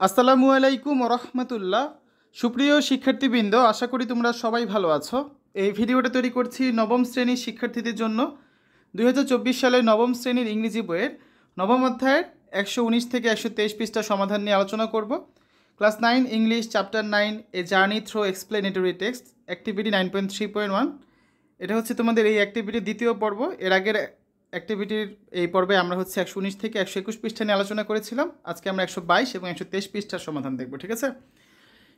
আসসালামু আলাইকুম রহমতুল্লাহ। সুপ্রিয় শিক্ষার্থীবৃন্দ, আশা করি তোমরা সবাই ভালো আছো। এই ভিডিওটা তৈরি করছি নবম শ্রেণীর শিক্ষার্থীদের জন্য। 2024 সালের নবম শ্রেণীর ইংরেজি বইয়ের নবম অধ্যায়ের 119 থেকে 123 পৃষ্ঠা সমাধান নিয়ে আলোচনা করব। Class 9 English chapter 9 a journey through explanatory text activity 9.3.1। এটা হচ্ছে তোমাদের এই অ্যাক্টিভিটির দ্বিতীয় পর্ব। এর আগের অ্যাক্টিভিটির এই পর্বে আমরা হচ্ছে 119 থেকে 121 পৃষ্ঠা নিয়ে আলোচনা করেছিলাম। আজকে আমরা 122 এবং 123 পৃষ্ঠার সমাধান দেখব, ঠিক আছে?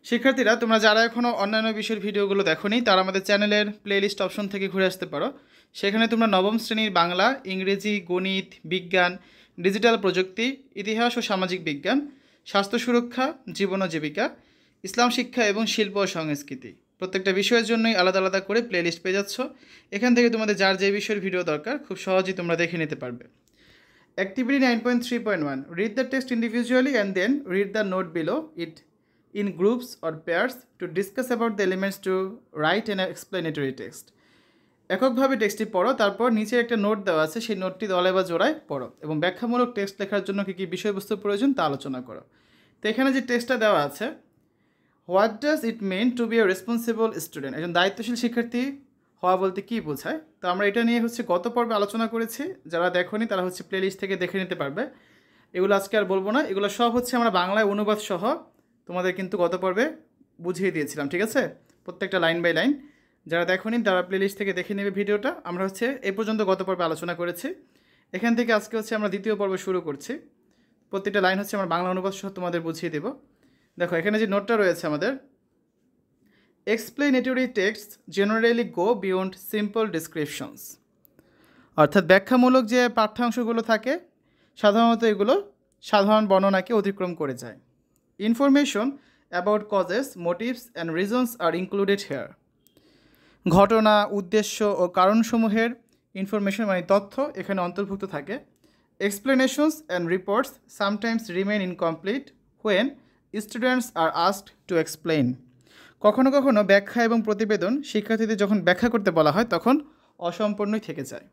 শিক্ষার্থীরা, তোমরা যারা এখনও অন্যান্য বিষয়ের ভিডিওগুলো দেখোনি তারা আমাদের চ্যানেলের প্লেলিস্ট অপশন থেকে ঘুরে আসতে পারো। সেখানে তোমরা নবম শ্রেণীর বাংলা, ইংরেজি, গণিত, বিজ্ঞান, ডিজিটাল প্রযুক্তি, ইতিহাস ও সামাজিক বিজ্ঞান, স্বাস্থ্য সুরক্ষা, জীবন ও জীবিকা, ইসলাম শিক্ষা এবং শিল্প ও সংস্কৃতি প্রত্যেকটা বিষয়ের জন্যই আলাদা আলাদা করে প্লেলিস্ট পেয়ে যাচ্ছ। এখান থেকে তোমাদের যার যে বিষয়ের ভিডিও দরকার খুব সহজেই তোমরা দেখে নিতে পারবে। Activity 9.3.1. Read the text individually and then read the note below it in groups or pairs to discuss about the elements to write an explanatory text. এককভাবে টেক্সটটি পড়ো, তারপর নিচে একটা নোট দেওয়া আছে, সেই নোটটি দলে বা জোড়ায় পড়ো এবং ব্যাখ্যামূলক টেক্সট লেখার জন্য কী কী বিষয়বস্তু প্রয়োজন তা আলোচনা করো। তো এখানে যে টেক্সটটা দেওয়া আছে, what does it mean to be a responsible student, একজন দায়িত্বশীল শিক্ষার্থী হওয়া বলতে কী বোঝায়। তো আমরা এটা নিয়ে হচ্ছে গত পর্বে আলোচনা করেছি। যারা দেখোনি তারা হচ্ছে প্লেলিস্ট থেকে দেখে নিতে পারবে। এগুলো আজকে আর বলবো না, এগুলো সব হচ্ছে আমরা বাংলায় অনুবাদ সহ তোমাদের কিন্তু গত পর্বে বুঝিয়ে দিয়েছিলাম, ঠিক আছে? প্রত্যেকটা লাইন বাই লাইন। যারা দেখোনি তারা প্লেলিস্ট থেকে দেখে নেবে ভিডিওটা। আমরা হচ্ছে এই পর্যন্ত গত পর্বে আলোচনা করেছি। এখান থেকে আজকে হচ্ছে আমরা দ্বিতীয় পর্ব শুরু করছি। প্রত্যেকটা লাইন হচ্ছে আমরা বাংলা অনুবাদ সহ তোমাদের বুঝিয়ে দেবো। দেখো এখানে যে নোটটা রয়েছে আমাদের, এক্সপ্লেনেটরি টেক্সট জেনারেলি গো বিয়ন্ড সিম্পল ডিসক্রিপশনস, অর্থাৎ ব্যাখ্যামূলক যে পাঠ্যাংশগুলো থাকে সাধারণত এগুলো সাধারণ বর্ণনাকে অতিক্রম করে যায়। Information about causes, motives and reasons are included here, ঘটনা, উদ্দেশ্য ও কারণসমূহের ইনফরমেশন মানে তথ্য এখানে অন্তর্ভুক্ত থাকে। Explanations and reports sometimes remain incomplete when students are asked to explain, কখনো কখনো ব্যাখ্যা এবং প্রতিবেদন শিক্ষার্থীদের যখন ব্যাখ্যা করতে বলা হয় তখন অসম্পূর্ণই থেকে যায়।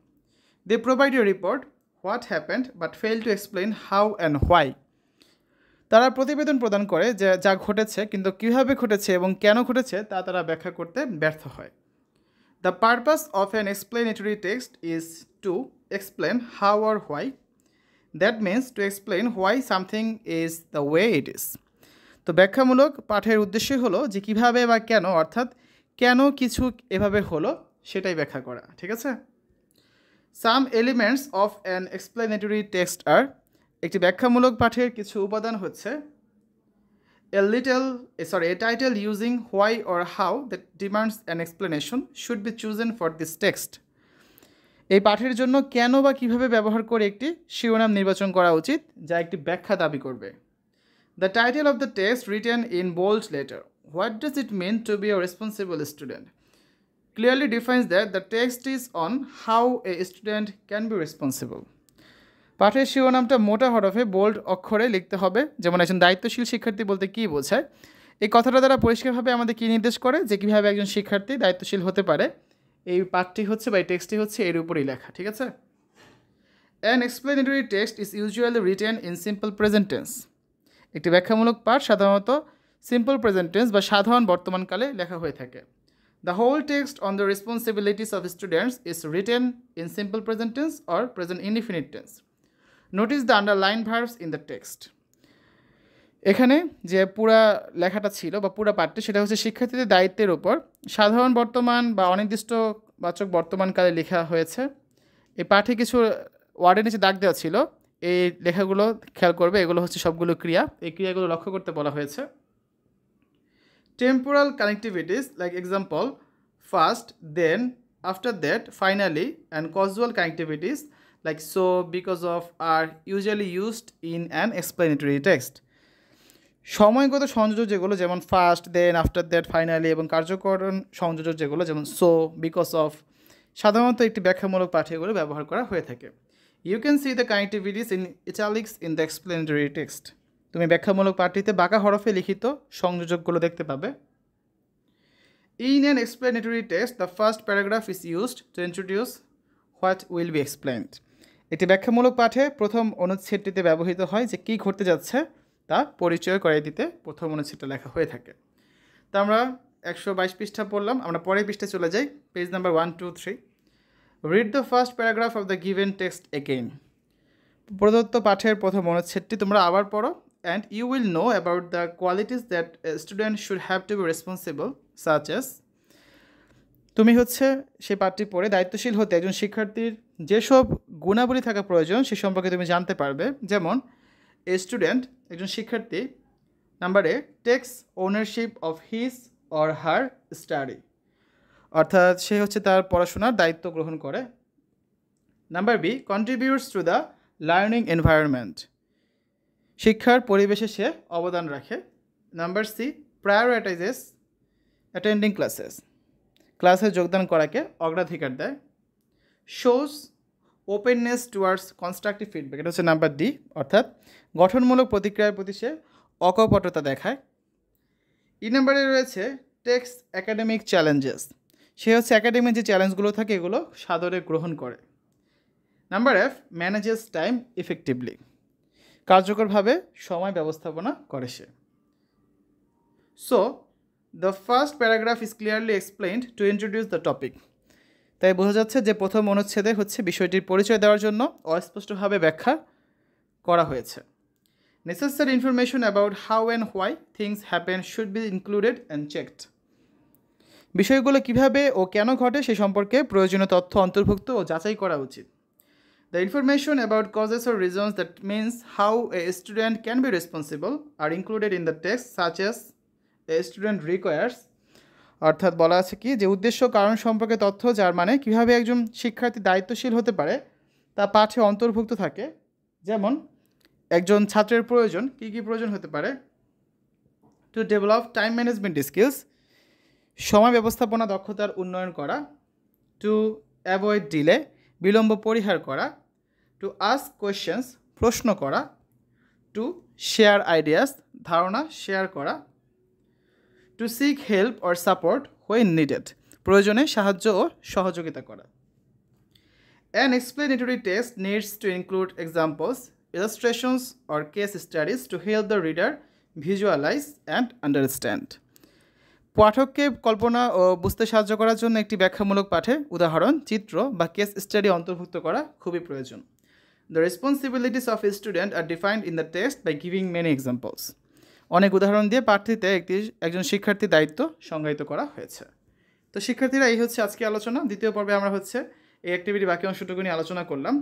They provide a report what happened but fail to explain how and why, তারা প্রতিবেদন প্রদান করে যে যা ঘটেছে কিন্তু কীভাবে ঘটেছে এবং কেন ঘটেছে তা তারা ব্যাখ্যা করতে ব্যর্থ হয়। The purpose of an explanatory text is to explain how are why, that means to explain why something is the way it is. তো ব্যাখ্যামূলক পাঠের উদ্দেশ্যই হলো যে কীভাবে বা কেন, অর্থাৎ কেন কিছু এভাবে হলো সেটাই ব্যাখ্যা করা, ঠিক আছে? Some elements of an explanatory text আর, একটি ব্যাখ্যামূলক পাঠের কিছু উপাদান হচ্ছে a title using why or how that demands an explanation should be chosen for this text. এই পাঠের জন্য কেন বা কীভাবে ব্যবহার করে একটি শিরোনাম নির্বাচন করা উচিত যা একটি ব্যাখ্যা দাবি করবে। The title of the text written in bold letter, what does it mean to be a responsible student, clearly defines that the text is on how a student can be responsible. পাঠের শিরোনামটা মোটা হরফে bold অক্ষরে লিখতে হবে, যেমন একজন দায়িত্বশীল শিক্ষার্থী বলতে কী বোঝায়। এই কথাটা দ্বারা পরিষ্কারভাবে আমাদের কী নির্দেশ করে যে কীভাবে একজন শিক্ষার্থী দায়িত্বশীল হতে পারে। এই পাঠটি হচ্ছে বা এই টেক্সটটি হচ্ছে এর উপরই লেখা, ঠিক আছে? An explanatory text is usually written in simple present tense. একটি ব্যাখ্যামূলক পাঠ সাধারণত সিম্পল প্রেজেন্ট টেন্স বা সাধারণ বর্তমানকালে লেখা হয়ে থাকে। The whole text on the responsibilities of students is written in simple present tense or present indefinite tense. Notice the underline verbs in the text. এখানে যে পুরা লেখাটা ছিল বা পুরা পাঠটি সেটা হচ্ছে শিক্ষার্থীদের দায়িত্বের ওপর সাধারণ বর্তমান বা অনির্দিষ্টবাচক বর্তমানকালে লেখা হয়েছে। এই পাঠে কিছু ওয়ার্ডের নিচে দাগ দেওয়া ছিল, এই লেখাগুলো খেয়াল করবে, এগুলো হচ্ছে সবগুলো ক্রিয়া। এই ক্রিয়াগুলো লক্ষ্য করতে বলা হয়েছে। Temporal connectivities like example first, then, after that, finally and causal connectivities like so, because of are usually used in an explanatory text. সময়গত সংযোজক যেগুলো যেমন first, then, after that, finally এবং কার্যকরণ সংযোজক যেগুলো যেমন সো, বিকজ অফ সাধারণত একটি ব্যাখ্যামূলক পাঠে এগুলো ব্যবহার করা হয়ে থাকে। You can see the connectivities in italics in the explanatory text. তুমি ব্যাখ্যামূলক পাঠটিতে বাঁকা হরফে লিখিত সংযোজকগুলো দেখতে পাবে। In an explanatory text, the first paragraph is used to introduce what will be explained. একটি ব্যাখ্যামূলক পাঠে প্রথম অনুচ্ছেদটিতে ব্যবহৃত হয় যে কী ঘটতে যাচ্ছে তা পরিচয় করিয়ে দিতে প্রথম অনুচ্ছেদটা লেখা হয়ে থাকে। তো আমরা 122 পৃষ্ঠা পড়লাম, আমরা পরের পৃষ্ঠায় চলে যাই, page number 1, 2, 3। Read the first paragraph of the given text again. প্রদত্ত পাঠের প্রথম অনুচ্ছেদটি তোমরা আবার পড়ো। And you will know about the qualities that student should have to be responsible such as. তুমি হচ্ছে সেই পাঠটি পড়ে দায়িত্বশীল হতে একজন শিক্ষার্থীর যেসব গুণাবলী থাকা প্রয়োজন সে সম্পর্কে তুমি জানতে পারবে। যেমন এ স্টুডেন্ট, একজন শিক্ষার্থী, number A, takes ownership of his or her study, অর্থাৎ সে হচ্ছে তার পড়াশোনার দায়িত্ব গ্রহণ করে। Number B, contributes to the learning environment, শিক্ষার পরিবেশে সে অবদান রাখে। Number C, prioritizes attending classes, ক্লাসে যোগদান করাকে অগ্রাধিকার দেয়। Shows openness towards constructive feedback, এটা হচ্ছে নাম্বার ডি, অর্থাৎ গঠনমূলক প্রতিক্রিয়ার প্রতি সে অকপটতা দেখায়। ই নাম্বারে রয়েছে টেক্স একাডেমিক চ্যালেঞ্জেস, সে হচ্ছে একাডেমিক যে চ্যালেঞ্জগুলো থাকে এগুলো সাদরে গ্রহণ করে। Number F, manages time effectively, কার্যকরভাবে সময় ব্যবস্থাপনা করে সে। So the first paragraph is clearly explained to introduce the topic. তাই বোঝা যাচ্ছে যে প্রথম অনুচ্ছেদে হচ্ছে বিষয়টির পরিচয় দেওয়ার জন্য অস্পষ্টভাবে ব্যাখ্যা করা হয়েছে। Necessary information about how and why things happen should be included and checked, বিষয়গুলো কীভাবে ও কেন ঘটে সে সম্পর্কে প্রয়োজনীয় তথ্য অন্তর্ভুক্ত ও যাচাই করা উচিত। The information about causes or reasons, that means how a student can be responsible, are included in the text, such as a student requires, অর্থাৎ বলা আছে কি যে উদ্দেশ্য কারণ সম্পর্কে তথ্য, যার মানে কীভাবে একজন শিক্ষার্থী দায়িত্বশীল হতে পারে তা পাঠে অন্তর্ভুক্ত থাকে। যেমন একজন ছাত্রের প্রয়োজন, কী কী প্রয়োজন হতে পারে? To develop time management skills, সময় ব্যবস্থাপনা দক্ষতার উন্নয়ন করা। টু অ্যাভয়েড ডিলে, বিলম্ব পরিহার করা। টু আস্ক কোয়েশ্চেন্স, প্রশ্ন করা। টু শেয়ার আইডিয়াস, ধারণা শেয়ার করা। To seek help or support when needed, প্রয়োজনে সাহায্য ও সহযোগিতা করা। An explanatory text needs to include examples, illustrations or case studies to help the reader visualize and understand. পাঠককে কল্পনা ও বুঝতে সাহায্য করার জন্য একটি ব্যাখ্যামূলক পাঠে উদাহরণ, চিত্র বা কেস স্টাডি অন্তর্ভুক্ত করা খুবই প্রয়োজন। The responsibilities of a student are defined in the text by giving many examples, অনেক উদাহরণ দিয়ে পাঠটিতে একজন শিক্ষার্থীর দায়িত্ব সংজ্ঞায়িত করা হয়েছে। তো শিক্ষার্থীরা, এই হচ্ছে আজকে আলোচনা। দ্বিতীয় পর্বে আমরা হচ্ছে এই অ্যাক্টিভিটি বাকি অংশটুকু নিয়ে আলোচনা করলাম।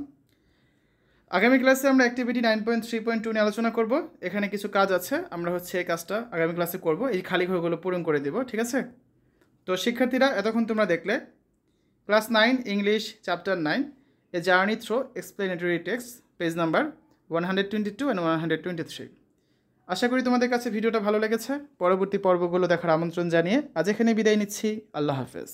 আগামী ক্লাসে আমরা অ্যাক্টিভিটি 9.3.2 নিয়ে আলোচনা করব। এখানে কিছু কাজ আছে, আমরা হচ্ছে এই কাজটা আগামী ক্লাসে করব, এই খালি ঘরগুলো পূরণ করে দেব, ঠিক আছে? তো শিক্ষার্থীরা, এতক্ষণ তোমরা দেখলে class 9 English chapter 9 a journey through explanatory text, page number 122 and 123। আশা করি তোমাদের কাছে ভিডিওটা ভালো লেগেছে। পরবর্তী পর্বগুলো দেখার আমন্ত্রণ জানিয়ে আজ এখানে বিদায় নিচ্ছি। আল্লাহ হাফেজ।